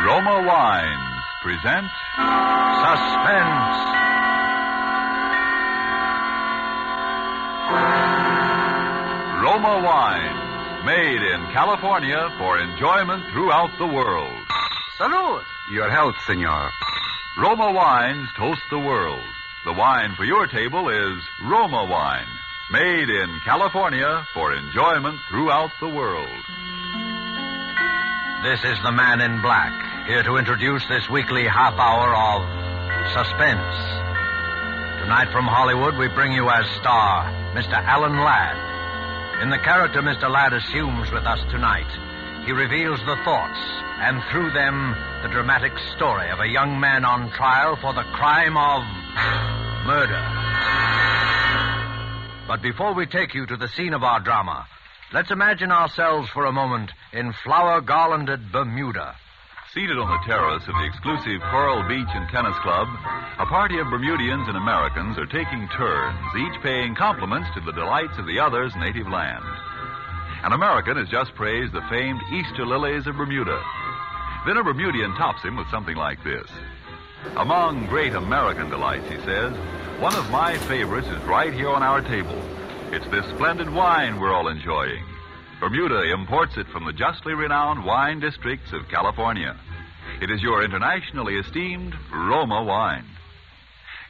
Roma Wines present Suspense. Roma Wines, made in California for enjoyment throughout the world. Salud. Your health, senor. Roma Wines toast the world. The wine for your table is Roma Wine, made in California for enjoyment throughout the world. This is the Man in Black, here to introduce this weekly half hour of Suspense. Tonight from Hollywood, we bring you as star Mr. Alan Ladd. In the character Mr. Ladd assumes with us tonight, he reveals the thoughts and through them the dramatic story of a young man on trial for the crime of murder. But before we take you to the scene of our drama, let's imagine ourselves for a moment in flower-garlanded Bermuda. Seated on the terrace of the exclusive Coral Beach and Tennis Club, a party of Bermudians and Americans are taking turns, each paying compliments to the delights of the other's native land. An American has just praised the famed Easter lilies of Bermuda. Then a Bermudian tops him with something like this. Among great American delights, he says, one of my favorites is right here on our table. It's this splendid wine we're all enjoying. Bermuda imports it from the justly renowned wine districts of California. It is your internationally esteemed Roma wine.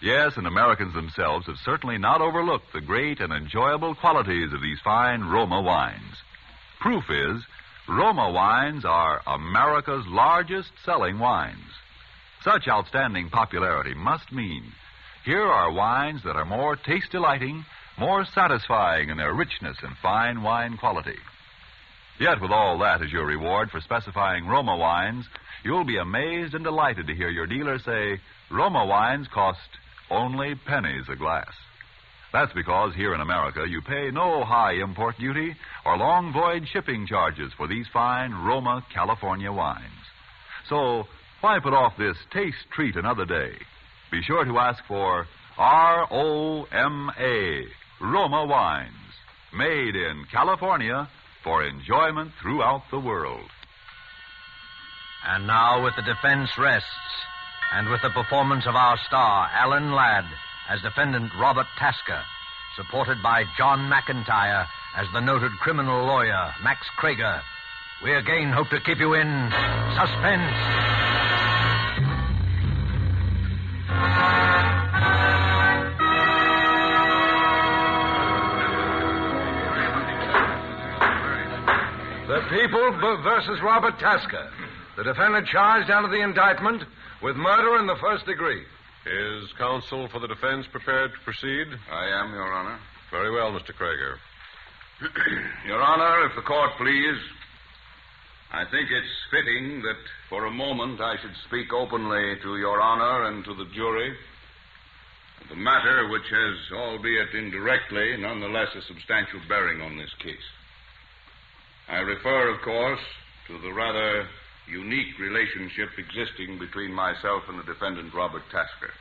Yes, and Americans themselves have certainly not overlooked the great and enjoyable qualities of these fine Roma wines. Proof is, Roma wines are America's largest selling wines. Such outstanding popularity must mean here are wines that are more taste-delighting, more satisfying in their richness and fine wine quality. Yet with all that as your reward for specifying Roma wines, you'll be amazed and delighted to hear your dealer say Roma wines cost only pennies a glass. That's because here in America you pay no high import duty or long voyage shipping charges for these fine Roma California wines. So why put off this taste treat another day? Be sure to ask for R-O-M-A, Roma wines, made in California for enjoyment throughout the world. And now, with the defense rests, and with the performance of our star, Alan Ladd, as defendant Robert Tasker, supported by John McIntyre as the noted criminal lawyer, Max Krager, we again hope to keep you in suspense. The People versus Robert Tasker. The defendant charged under the indictment with murder in the first degree. Is counsel for the defense prepared to proceed? I am, Your Honor. Very well, Mr. Krager. Your Honor, if the court please, I think it's fitting that for a moment I should speak openly to Your Honor and to the jury of the matter which has, albeit indirectly, nonetheless a substantial bearing on this case. I refer, of course, to the rather unique relationship existing between myself and the defendant, Robert Tasker.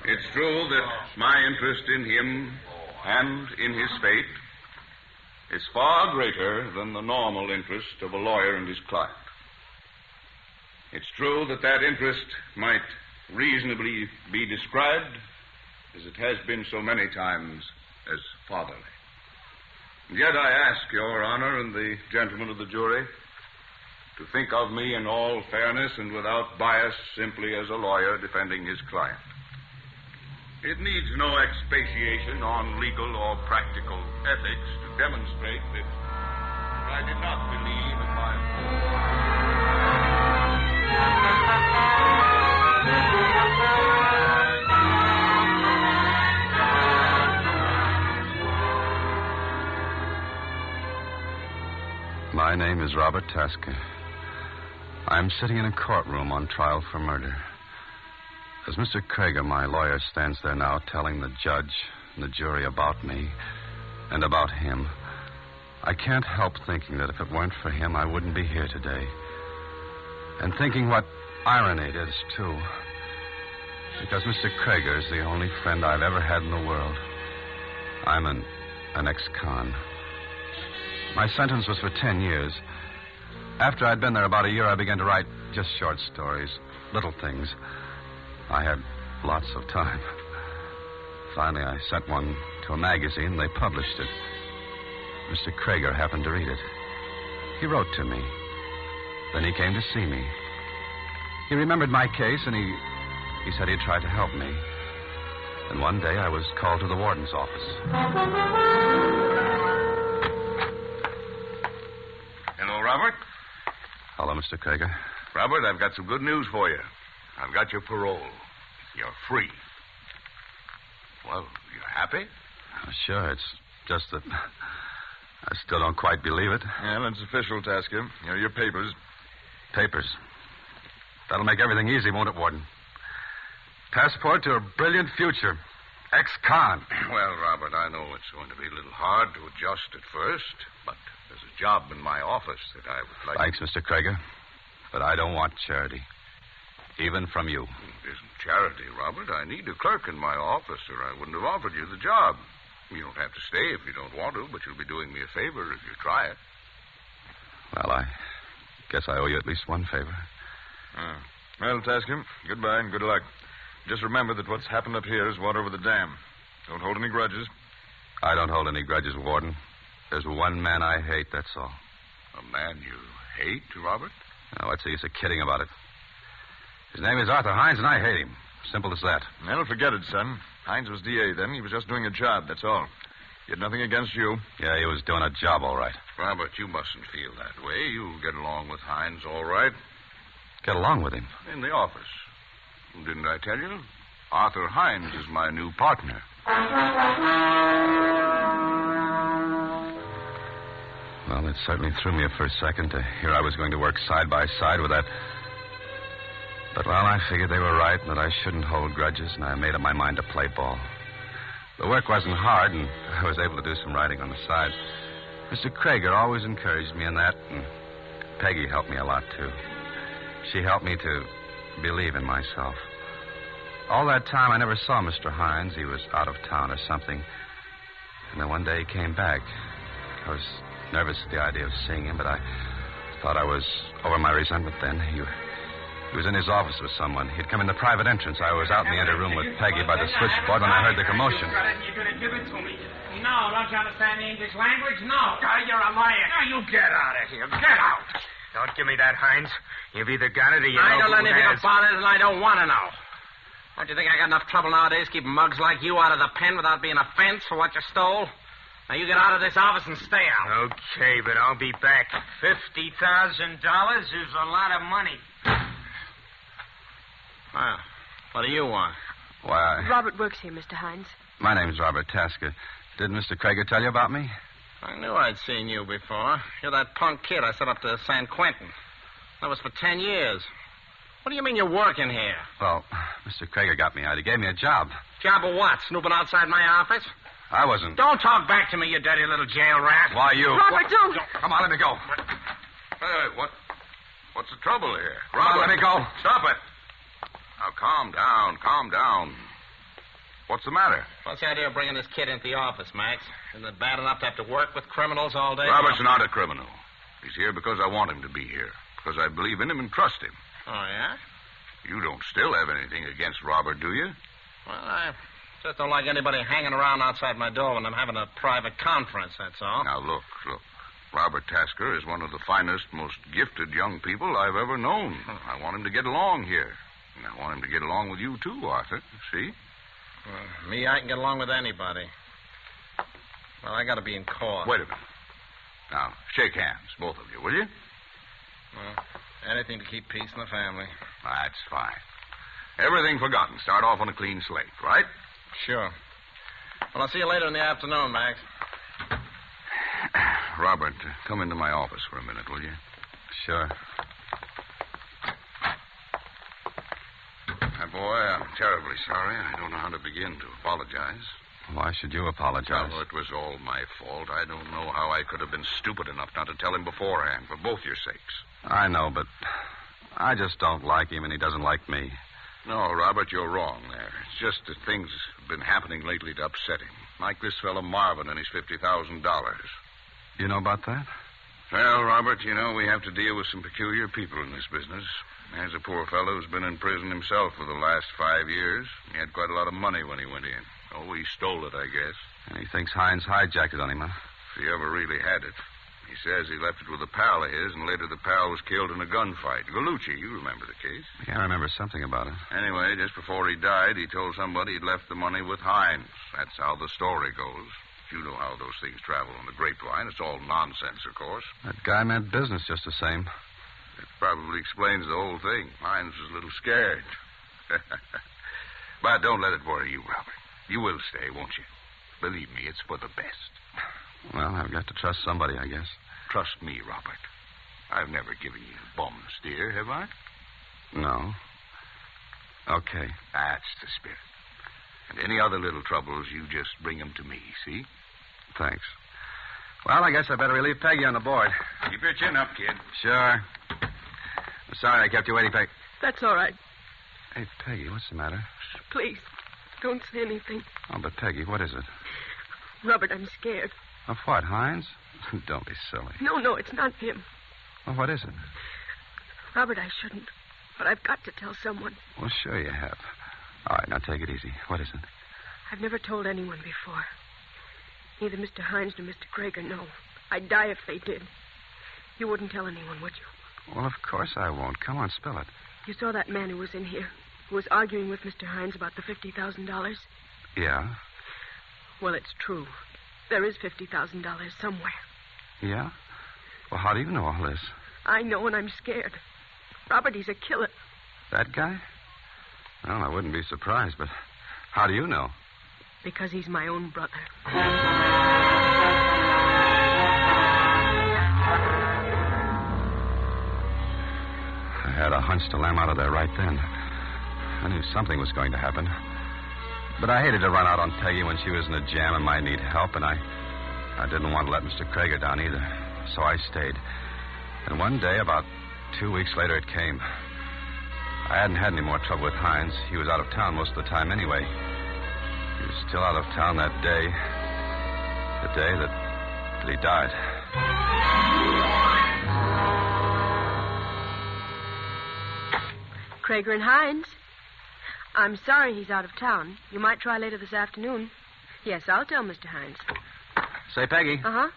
It's true that my interest in him and in his fate is far greater than the normal interest of a lawyer and his client. It's true that that interest might reasonably be described, as it has been so many times, as fatherly. And yet I ask Your Honor and the gentlemen of the jury to think of me in all fairness and without bias, simply as a lawyer defending his client. It needs no expatiation on legal or practical ethics to demonstrate that I did not believe in my... My name is Robert Tasker. I'm sitting in a courtroom on trial for murder. As Mr. Krager, my lawyer, stands there now telling the judge and the jury about me and about him, I can't help thinking that if it weren't for him, I wouldn't be here today. And thinking what irony it is, too. Because Mr. Krager is the only friend I've ever had in the world. I'm an ex-con. My sentence was for 10 years. After I'd been there about a year, I began to write just short stories, little things. I had lots of time. Finally, I sent one to a magazine. They published it. Mr. Krager happened to read it. He wrote to me. Then he came to see me. He remembered my case, and he said he'd try to help me. And one day I was called to the warden's office. Hello, Robert. Hello, Mr. Krager. Robert, I've got some good news for you. I've got your parole. You're free. Well, you happy? Sure, it's just that I still don't quite believe it. Well, it's official, Tasker. Your papers. Papers. That'll make everything easy, won't it, Warden? Passport to a brilliant future. Ex-con. Well, Robert, I know it's going to be a little hard to adjust at first, but there's a job in my office that I would like... Thanks, Mr. Krager. But I don't want charity. Even from you. It isn't charity, Robert. I need a clerk in my office, or I wouldn't have offered you the job. You don't have to stay if you don't want to, but you'll be doing me a favor if you try it. Well, I guess I owe you at least one favor. Well, Tasker, goodbye and good luck. Just remember that what's happened up here is water over the dam. Don't hold any grudges. I don't hold any grudges, Warden. There's one man I hate, that's all. A man you hate, Robert? Now, what's the use of kidding about it? His name is Arthur Hines, and I hate him. Simple as that. Well, forget it, son. Hines was DA then. He was just doing a job, that's all. He had nothing against you. Yeah, he was doing a job, all right. Robert, you mustn't feel that way. You'll get along with Hines all right. Get along with him? In the office. Didn't I tell you? Arthur Hines is my new partner. Well, it certainly threw me for a second to hear I was going to work side by side with that. But, well, I figured they were right and that I shouldn't hold grudges, and I made up my mind to play ball. The work wasn't hard, and I was able to do some writing on the side. Mr. Krager always encouraged me in that, and Peggy helped me a lot, too. She helped me to believe in myself. All that time, I never saw Mr. Hines. He was out of town or something. And then one day he came back. I was nervous at the idea of seeing him, but I thought I was over my resentment then. He was in his office with someone. He'd come in the private entrance. I was out in the ante room with Peggy by the switchboard when I heard the commotion. You're going to give it to me. No, don't you understand the English language? No. You're a liar. Now, you get out of here. Get out. Don't give me that, Hines. You've either got it or you I know don't know who anything has. about it, and I don't want to know. Don't you think I got enough trouble nowadays keeping mugs like you out of the pen without being a fence for what you stole? Now, you get out of this office and stay out. Okay, but I'll be back. $50,000 is a lot of money. Well, what do you want? Why, Robert works here, Mr. Hines. my name's Robert Tasker. Did Mr. Krager tell you about me? I knew I'd seen you before. You're that punk kid I sent up to San Quentin. That was for 10 years. What do you mean you're working here? Well, Mr. Krager got me out. He gave me a job. Job of what? Snooping outside my office? I wasn't. Don't talk back to me, you dirty little jail rat. Why, you... Robert, don't. Come on, let me go. What's the trouble here? Come on, let me go. Stop it. Now, calm down. What's the matter? What's the idea of bringing this kid into the office, Max? Isn't it bad enough to have to work with criminals all day? Robert's not a criminal. He's here because I want him to be here. Because I believe in him and trust him. Oh, yeah? You don't still have anything against Robert, do you? Well, I just don't like anybody hanging around outside my door when I'm having a private conference, that's all. Now, look. Robert Tasker is one of the finest, most gifted young people I've ever known. I want him to get along here. And I want him to get along with you, too, Arthur. See? Well, me, I can get along with anybody. Well, I got to be in court. Wait a minute. Now, shake hands, both of you, will you? Well, anything to keep peace in the family. That's fine. Everything forgotten. Start off on a clean slate, right? Sure. Well, I'll see you later in the afternoon, Max. Robert, come into my office for a minute, will you? Sure. Boy, I'm terribly sorry. I don't know how to begin to apologize. Why should you apologize? Oh, it was all my fault. I don't know how I could have been stupid enough not to tell him beforehand, for both your sakes. I know, but I just don't like him, and he doesn't like me. No, Robert, you're wrong there. It's just that things have been happening lately to upset him. Like this fellow Marvin and his $50,000. You know about that? Well, Robert, you know, we have to deal with some peculiar people in this business. There's a poor fellow who's been in prison himself for the last 5 years. He had quite a lot of money when he went in. Oh, he stole it, I guess. And he thinks Hines hijacked it on him, huh? If he ever really had it. He says he left it with a pal of his, and later the pal was killed in a gunfight. Galucci, you remember the case. Yeah, I remember something about it. Anyway, just before he died, he told somebody he'd left the money with Hines. That's how the story goes. You know how those things travel on the grapevine. It's all nonsense, of course. That guy meant business just the same. It probably explains the whole thing. Hines was a little scared. But don't let it worry you, Robert. You will stay, won't you? Believe me, it's for the best. Well, I've got to trust somebody, I guess. Trust me, Robert. I've never given you bums, dear, have I? No. Okay. That's the spirit. And any other little troubles, you just bring them to me, see? Thanks. Well, I guess I better relieve Peggy on the board. Keep your chin up, kid. Sure. Sorry I kept you waiting, Peggy. That's all right. Hey, Peggy, what's the matter? Please, don't say anything. Oh, but Peggy, what is it? Robert, I'm scared. Of what, Hines? Don't be silly. No, it's not him. Well, what is it? Robert, I shouldn't. But I've got to tell someone. Well, sure you have. All right, now take it easy. What is it? I've never told anyone before. Neither Mr. Hines nor Mr. Krager know. I'd die if they did. You wouldn't tell anyone, would you? Well, of course I won't. Come on, spill it. You saw that man who was in here, who was arguing with Mr. Hines about the $50,000? Yeah? Well, it's true. There is $50,000 somewhere. Yeah? Well, how do you know all this? I know, and I'm scared. Robert, he's a killer. That guy? Well, I wouldn't be surprised, but how do you know? Because he's my own brother. I had a hunch to lam out of there right then. I knew something was going to happen. But I hated to run out on Peggy when she was in a jam and might need help, and I didn't want to let Mr. Krager down either. So I stayed. And one day, about 2 weeks later, it came. I hadn't had any more trouble with Hines. He was out of town most of the time anyway. He was still out of town that day. The day that he died. Krager and Hines. I'm sorry he's out of town. You might try later this afternoon. Yes, I'll tell Mr. Hines. Say, Peggy. Uh-huh.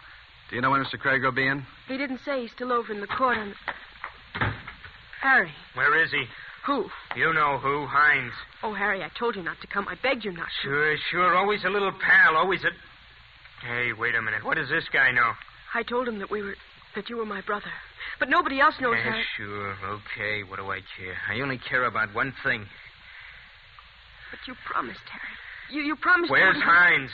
Do you know when Mr. Krager will be in? He didn't say. He's still over in the court on... Harry. Where is he? Who? You know who, Hines. Oh, Harry, I told you not to come. I begged you not to. Sure. Always a little pal. Always a... Hey, wait a minute. What does this guy know? I told him that you were my brother. But nobody else knows, Harry. Sure. Okay. What do I care? I only care about one thing. But you promised, Harry. You promised... Where's Hines?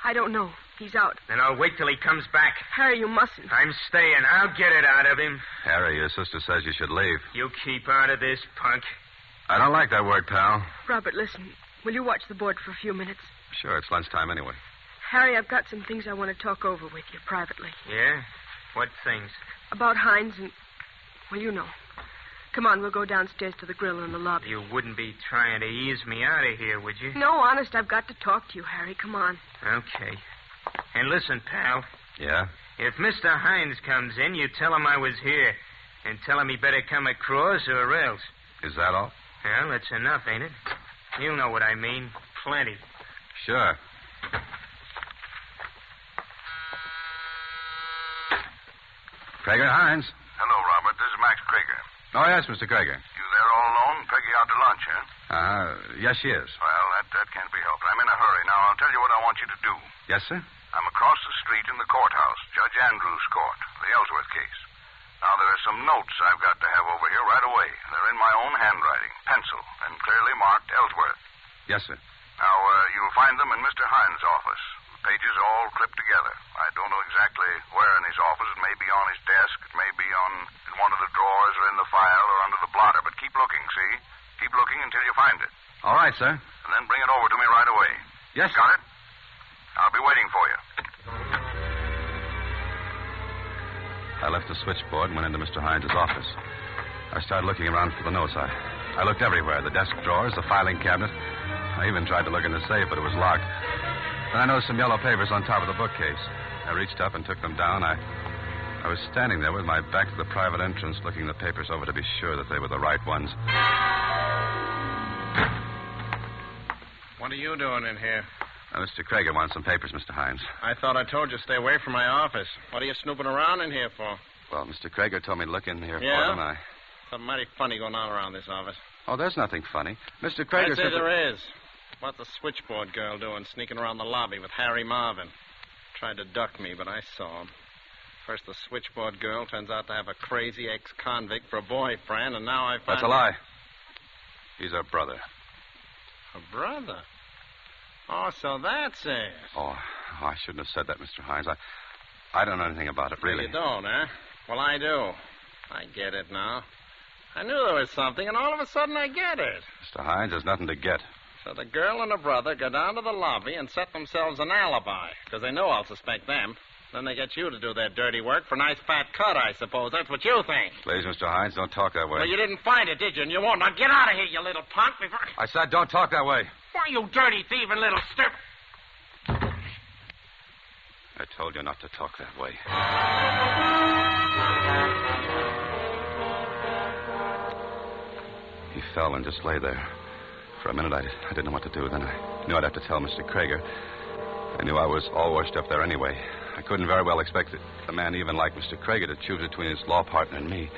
I don't know. He's out. Then I'll wait till he comes back. Harry, you mustn't. I'm staying. I'll get it out of him. Harry, your sister says you should leave. You keep out of this, punk. I don't like that word, pal. Robert, listen. Will you watch the board for a few minutes? Sure, it's lunchtime anyway. Harry, I've got some things I want to talk over with you privately. Yeah? What things? About Hines and... Well, you know. Come on, we'll go downstairs to the grill in the lobby. You wouldn't be trying to ease me out of here, would you? No, honest, I've got to talk to you, Harry. Come on. Okay. And listen, pal. Yeah? If Mr. Hines comes in, you tell him I was here. And tell him he better come across or else. Is that all? Well, that's enough, ain't it? You know what I mean. Plenty. Sure. Krager, Hines. Hello, Robert. This is Max Krager. Oh, yes, Mr. Krager. You there all alone? Peggy out to lunch, huh? Yes, she is. Well, that can't be helped. I'm in a hurry. Now, I'll tell you what I want you to do. Yes, sir? I'm across the street in the courthouse, Judge Andrews' court, the Ellsworth case. Now, there are some notes I've got to have over here right away. They're in my own handwriting, pencil, and clearly marked Ellsworth. Yes, sir. Now, you'll find them in Mr. Hines' office. The pages are all clipped together. I don't know exactly where in his office. It may be on his desk. It may be in one of the drawers or in the file or under the blotter. But keep looking, see? Keep looking until you find it. All right, sir. And then bring it over to me right away. Yes, Got it? I'll be waiting for you. I left the switchboard and went into Mr. Hines' office. I started looking around for the notes. I looked everywhere, the desk drawers, the filing cabinet. I even tried to look in the safe, but it was locked. Then I noticed some yellow papers on top of the bookcase. I reached up and took them down. I I was standing there with my back to the private entrance, looking the papers over to be sure that they were the right ones. What are you doing in here? Mr. Krager wants some papers, Mr. Hines. I thought I told you stay away from my office. What are you snooping around in here for? Well, Mr. Krager told me to look in here Yeah? for them. Something mighty funny going on around this office. Oh, there's nothing funny. Mr. Krager I'd say said there is. What's the switchboard girl doing sneaking around the lobby with Harry Marvin? Tried to duck me, but I saw him. First, the switchboard girl turns out to have a crazy ex-convict for a boyfriend, and now I find... That's a lie. He's her brother. A brother? Oh, so that's it. Oh, I shouldn't have said that, Mr. Hines. I don't know anything about it, really. You don't, eh? Well, I do. I get it now. I knew there was something, and all of a sudden I get it. Mr. Hines, there's nothing to get. So the girl and her brother go down to the lobby and set themselves an alibi, because they know I'll suspect them. Then they get you to do their dirty work for a nice fat cut, I suppose. That's what you think. Please, Mr. Hines, don't talk that way. Well, you didn't find it, did you? And you won't. Now get out of here, you little punk. Before... I said don't talk that way. Why, you dirty, thieving little strip... I told you not to talk that way. He fell and just lay there. For a minute, I didn't know what to do. Then I knew I'd have to tell Mr. Krager. I knew I was all washed up there anyway. I couldn't very well expect a man even like Mr. Krager to choose between his law partner and me.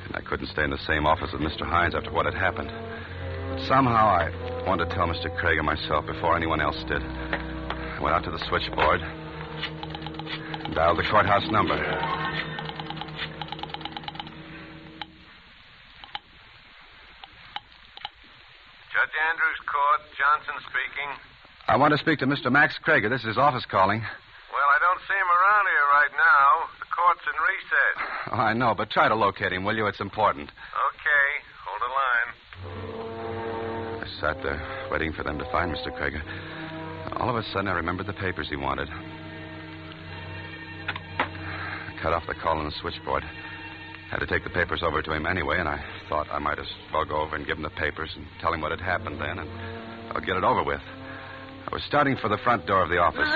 And I couldn't stay in the same office with Mr. Hines after what had happened. But somehow I wanted to tell Mr. Krager myself before anyone else did. I went out to the switchboard and dialed the courthouse number. Judge Andrews Court, Johnson speaking. I want to speak to Mr. Max Krager. This is his office calling. Well, I don't see him around here right now. The court's in recess. Oh, I know, but try to locate him, will you? It's important. Okay. Hold the line. I sat there, waiting for them to find Mr. Krager. All of a sudden, I remembered the papers he wanted. I cut off the call on the switchboard. Had to take the papers over to him anyway, and I thought I might as well go over and give him the papers and tell him what had happened then, and I'll get it over with. I was starting for the front door of the office.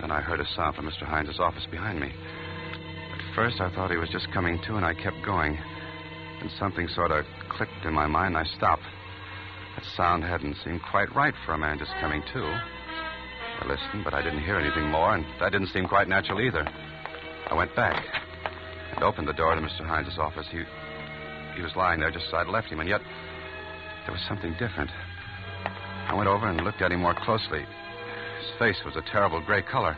Then I heard a sound from Mr. Hines' office behind me. At first, I thought he was just coming to, and I kept going. And something sort of clicked in my mind, and I stopped. That sound hadn't seemed quite right for a man just coming to. I listened, but I didn't hear anything more, and that didn't seem quite natural either. I went back and opened the door to Mr. Hines' office. He was lying there just as I'd left him, and yet there was something different. I went over and looked at him more closely. His face was a terrible gray color.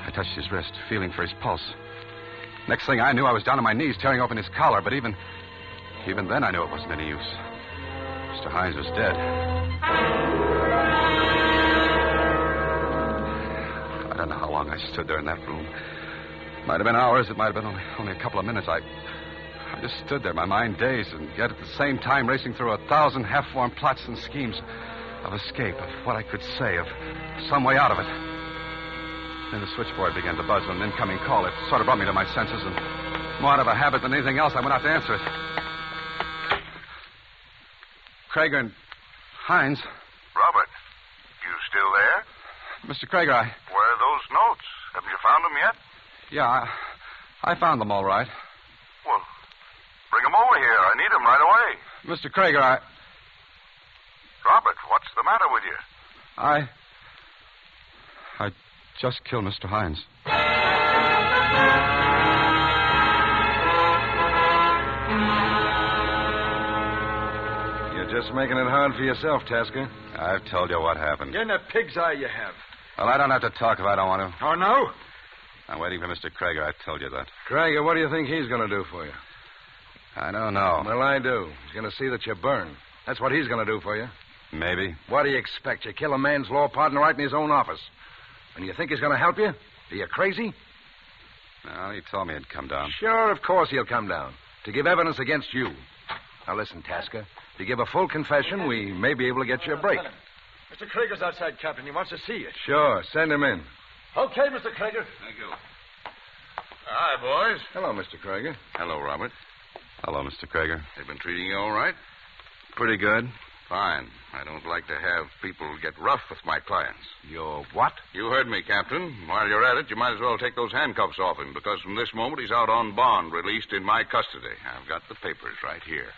I touched his wrist, feeling for his pulse. Next thing I knew, I was down on my knees, tearing open his collar, but even then I knew it wasn't any use. Mr. Hines was dead. I don't know how long I stood there in that room. It might have been hours. It might have been only a couple of minutes. I just stood there, my mind dazed, and yet at the same time racing through 1,000 half-formed plots and schemes of escape, of what I could say, of some way out of it. Then the switchboard began to buzz with an incoming call. It sort of brought me to my senses, and more out of a habit than anything else, I went out to answer it. Krager and Hines. Robert, you still there? Mr. Krager, Where are those notes? Haven't you found them yet? Yeah, I found them all right. Well, bring them over here. I need them right away. Mr. Krager, Robert, what's the matter with you? I just killed Mr. Hines. You're just making it hard for yourself, Tasker. I've told you what happened. You're in a pig's eye you have. Well, I don't have to talk if I don't want to. Oh, no? I'm waiting for Mr. Krager. I told you that. Krager, what do you think he's going to do for you? I don't know. Well, I do. He's going to see that you burn. That's what he's going to do for you. Maybe. What do you expect? You kill a man's law partner right in his own office. And you think he's going to help you? Are you crazy? No, he told me he'd come down. Sure, of course he'll come down. To give evidence against you. Now, listen, Tasker. If you give a full confession, we may be able to get you a break. Mr. Krager's outside, Captain. He wants to see you. Sure. Send him in. Okay, Mr. Krager. Thank you. Hi, boys. Hello, Mr. Krager. Hello, Robert. Hello, Mr. Krager. They've been treating you all right? Pretty good. fine. I don't like to have people get rough with my clients. You're what? You heard me, Captain. While you're at it, you might as well take those handcuffs off him, because from this moment he's out on bond, released in my custody. I've got the papers right here.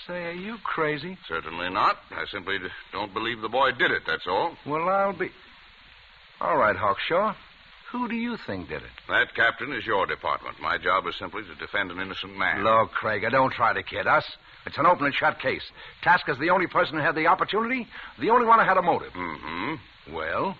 Say, are you crazy? Certainly not. I simply don't believe the boy did it, that's all. Well, I'll be... All right, Hawkshaw. Who do you think did it? That, Captain, is your department. My job is simply to defend an innocent man. Look, Krieger, don't try to kid us. It's an open and shut case. Tasker's the only person who had the opportunity, the only one who had a motive. Mm-hmm. Well?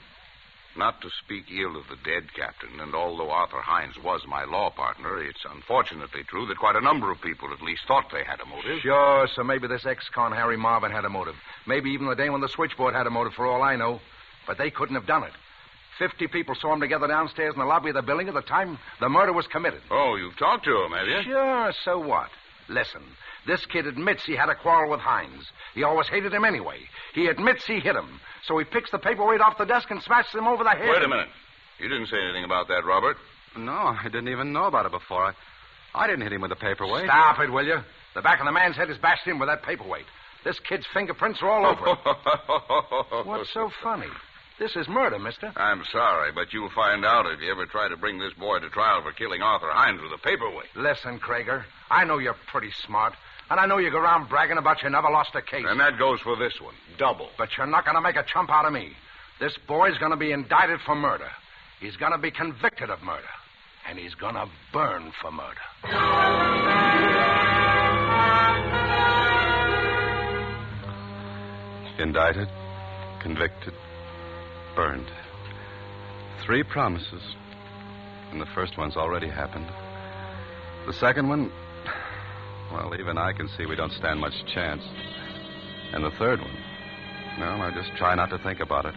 Not to speak ill of the dead, Captain, and although Arthur Hines was my law partner, it's unfortunately true that quite a number of people at least thought they had a motive. Sure, so maybe this ex-con Harry Marvin had a motive. Maybe even the dame on the switchboard had a motive, for all I know. But they couldn't have done it. 50 people saw him together downstairs in the lobby of the building at the time the murder was committed. Oh, you've talked to him, have you? Sure, so what? Listen, this kid admits he had a quarrel with Hines. He always hated him anyway. He admits he hit him. So he picks the paperweight off the desk and smashes him over the head. Wait a minute. You didn't say anything about that, Robert. No, I didn't even know about it before. I didn't hit him with the paperweight. Stop it, will you? The back of the man's head is bashed in with that paperweight. This kid's fingerprints are all over it. What's so funny? This is murder, mister. I'm sorry, but you'll find out if you ever try to bring this boy to trial for killing Arthur Hines with a paperweight. Listen, Krieger, I know you're pretty smart, and I know you go around bragging about you never lost a case. And that goes for this one. Double. But you're not going to make a chump out of me. This boy's going to be indicted for murder. He's going to be convicted of murder. And he's going to burn for murder. Indicted, convicted, burned. 3 promises. And the first one's already happened. The second one, well, even I can see we don't stand much chance. And the third one, well, I just try not to think about it.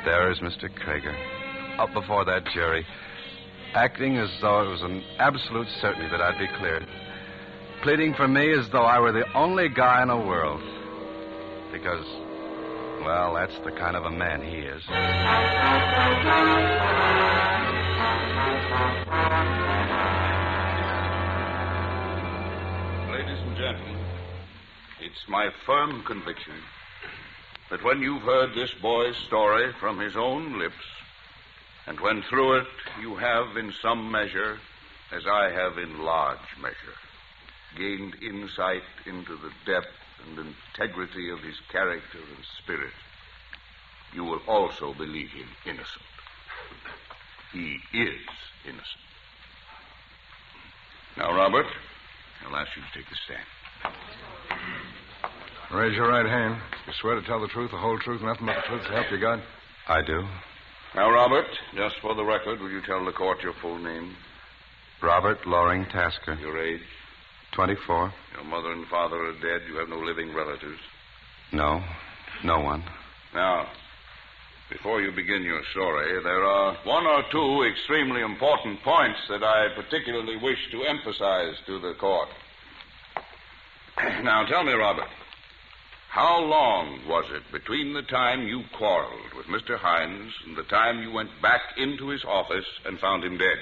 There is Mr. Krieger, up before that jury, acting as though it was an absolute certainty that I'd be cleared. Pleading for me as though I were the only guy in the world. Because, well, that's the kind of a man he is. Ladies and gentlemen, it's my firm conviction that when you've heard this boy's story from his own lips, and when through it you have in some measure, as I have in large measure, gained insight into the depth and integrity of his character and spirit, you will also believe him innocent. He is innocent. Now, Robert, I'll ask you to take the stand. Raise your right hand. You swear to tell the truth, the whole truth, nothing but the truth, so help you God? I do. Now, Robert, just for the record, will you tell the court your full name? Robert Loring Tasker. Your age? 24. Your mother and father are dead. You have no living relatives. No. No one. Now, before you begin your story, there are 1 or 2 extremely important points that I particularly wish to emphasize to the court. Now, tell me, Robert, how long was it between the time you quarreled with Mr. Hines and the time you went back into his office and found him dead?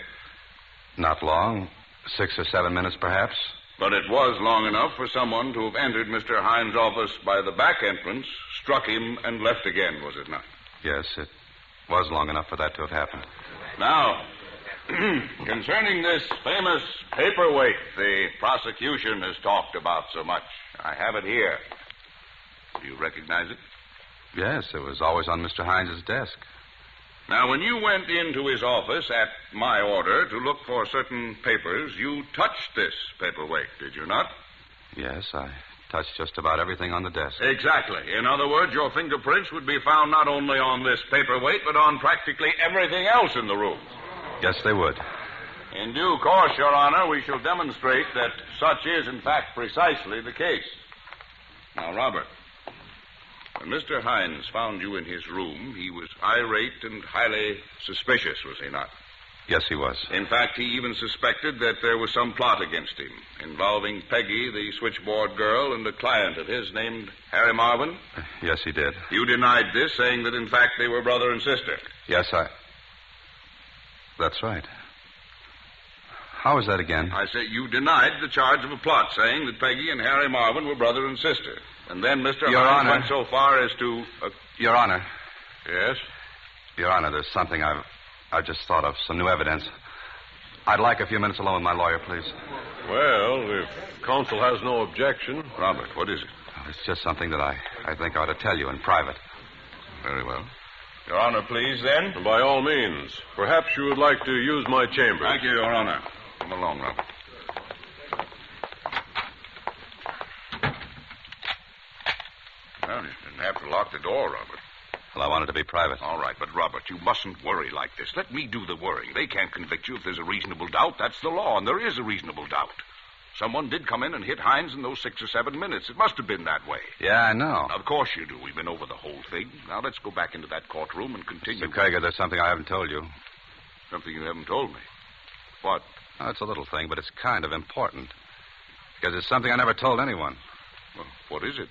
Not long. 6 or 7 minutes, perhaps. But it was long enough for someone to have entered Mr. Hines' office by the back entrance, struck him, and left again, was it not? Yes, it was long enough for that to have happened. Now, concerning this famous paperweight the prosecution has talked about so much, I have it here. Do you recognize it? Yes, it was always on Mr. Hines's desk. Now, when you went into his office at my order to look for certain papers, you touched this paperweight, did you not? Yes, I touched just about everything on the desk. Exactly. In other words, your fingerprints would be found not only on this paperweight, but on practically everything else in the room. Yes, they would. In due course, Your Honor, we shall demonstrate that such is, in fact, precisely the case. Now, Robert, when Mr. Hines found you in his room, he was irate and highly suspicious, was he not? Yes, he was. In fact, he even suspected that there was some plot against him, involving Peggy, the switchboard girl, and a client of his named Harry Marvin. Yes, he did. You denied this, saying that, in fact, they were brother and sister. Yes, That's right. How was that again? I say you denied the charge of a plot, saying that Peggy and Harry Marvin were brother and sister. And then Mr. Your Hines Honor. went so far as to... Your Honor. Yes? Your Honor, there's something I've just thought of, some new evidence. I'd like a few minutes alone with my lawyer, please. Well, if counsel has no objection. Robert, what is it? It's just something that I think I ought to tell you in private. Very well. Your Honor, please, then. By all means. Perhaps you would like to use my chamber. Thank you, Your Honor. Come along, Robert. Well, you didn't have to lock the door, Robert. Well, I want it to be private. All right, but, Robert, you mustn't worry like this. Let me do the worrying. They can't convict you if there's a reasonable doubt. That's the law, and there is a reasonable doubt. Someone did come in and hit Hines in those 6 or 7 minutes. It must have been that way. Yeah, I know. Of course you do. We've been over the whole thing. Now let's go back into that courtroom and continue. Mr. Krieger, there's something I haven't told you. Something you haven't told me. What? Oh, it's a little thing, but it's kind of important. Because it's something I never told anyone. Well, what is it?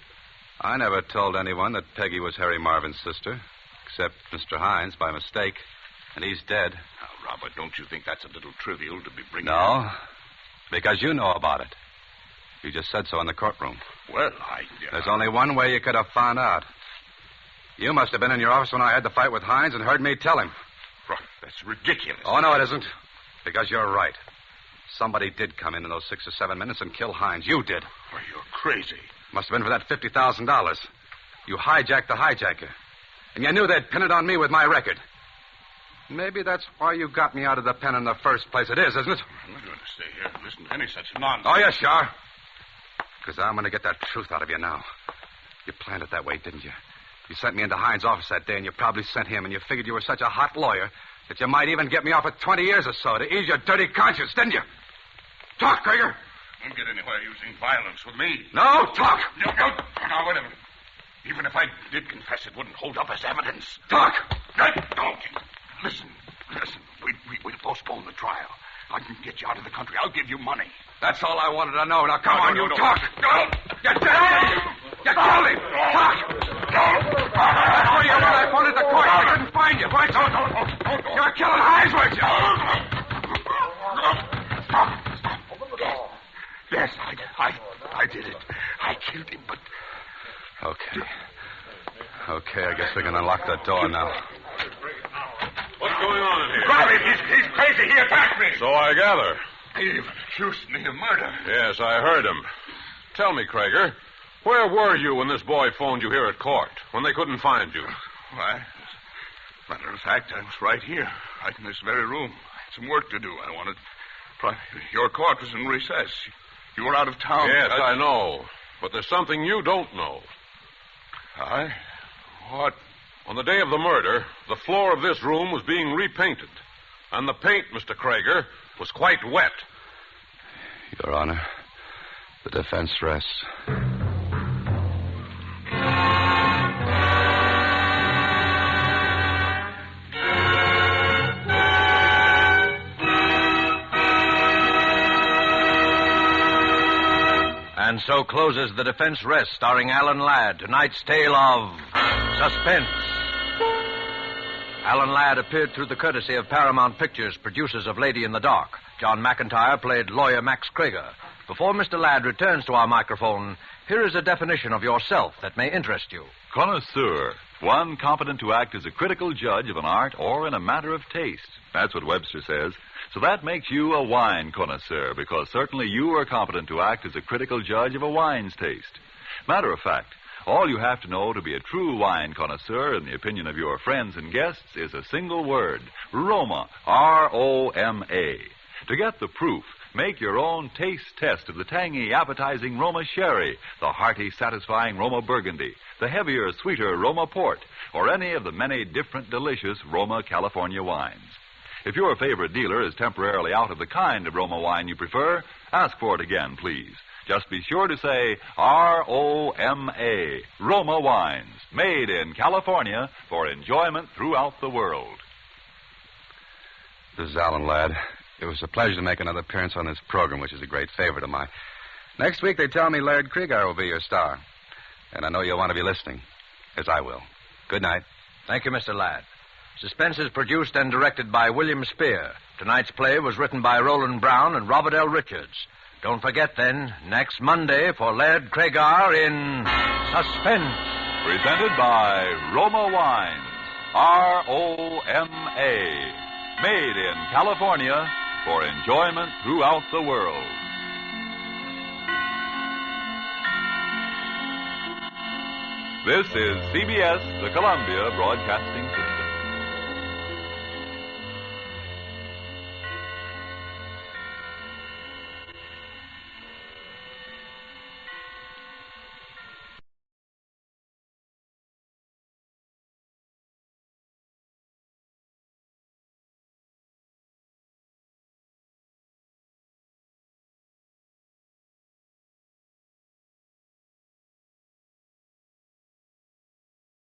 I never told anyone that Peggy was Harry Marvin's sister, except Mr. Hines by mistake. And he's dead. Now, Robert, don't you think that's a little trivial to be bringing No, up? because you know about it. You just said so in the courtroom. Well, There's only one way you could have found out. You must have been in your office when I had the fight with Hines and heard me tell him. Robert, that's ridiculous. Oh, no, it isn't. Because you're right. Somebody did come in those 6 or 7 minutes and kill Hines. You did. Why, you're crazy. Must have been for that $50,000. You hijacked the hijacker. And you knew they'd pin it on me with my record. Maybe that's why you got me out of the pen in the first place. It is, isn't it? I'm not going to stay here and listen to any such nonsense. Oh, yes, you are. Because I'm going to get that truth out of you now. You planned it that way, didn't you? You sent me into Hines' office that day, and you probably sent him, and you figured you were such a hot lawyer that you might even get me off with 20 years or so to ease your dirty conscience, didn't you? Talk, Krieger. Don't get anywhere using violence with me. No, talk. No, wait a minute. Even if I did confess, it wouldn't hold up as evidence. Talk. Don't. Listen. We'll postpone the trial. I can get you out of the country. I'll give you money. That's all I wanted to know. Now, come on, No. talk. No. You did it. You killed him. Talk. That's where you were. I phoned at the court. I couldn't find you, weren't you? You were killing Hines, weren't you? Stop. Yes, I did it. I killed him, but... Okay, I guess we can unlock that door now. What's going on in here? Grab him. He's crazy. He attacked me. So I gather. He even accused me of murder. Yes, I heard him. Tell me, Krieger, where were you when this boy phoned you here at court, when they couldn't find you? Why, as a matter of fact, I was right here, right in this very room. I had some work to do. I wanted... Your court was in recess. You were out of town. Yes, I know. But there's something you don't know. What? On the day of the murder, the floor of this room was being repainted. And the paint, Mr. Krieger, was quite wet. Your Honor, the defense rests. And so closes The Defense Rests, starring Alan Ladd, tonight's tale of Suspense. Alan Ladd appeared through the courtesy of Paramount Pictures, producers of Lady in the Dark. John McIntyre played lawyer Max Krieger. Before Mr. Ladd returns to our microphone, here is a definition of yourself that may interest you. Connoisseur, one competent to act as a critical judge of an art or in a matter of taste. That's what Webster says. So that makes you a wine connoisseur, because certainly you are competent to act as a critical judge of a wine's taste. Matter of fact, all you have to know to be a true wine connoisseur, in the opinion of your friends and guests, is a single word: Roma, R-O-M-A. To get the proof, make your own taste test of the tangy, appetizing Roma Sherry, the hearty, satisfying Roma Burgundy, the heavier, sweeter Roma Port, or any of the many different delicious Roma California wines. If your favorite dealer is temporarily out of the kind of Roma wine you prefer, ask for it again, please. Just be sure to say R-O-M-A, Roma Wines, made in California for enjoyment throughout the world. This is Alan Ladd. It was a pleasure to make another appearance on this program, which is a great favorite of mine. Next week, they tell me Laird Krieger will be your star. And I know you'll want to be listening, as I will. Good night. Thank you, Mr. Ladd. Suspense is produced and directed by William Spear. Tonight's play was written by Roland Brown and Robert L. Richards. Don't forget, then, next Monday for Laird Craigar in Suspense. Presented by Roma Wines, R-O-M-A. Made in California for enjoyment throughout the world. This is CBS, the Columbia Broadcasting System.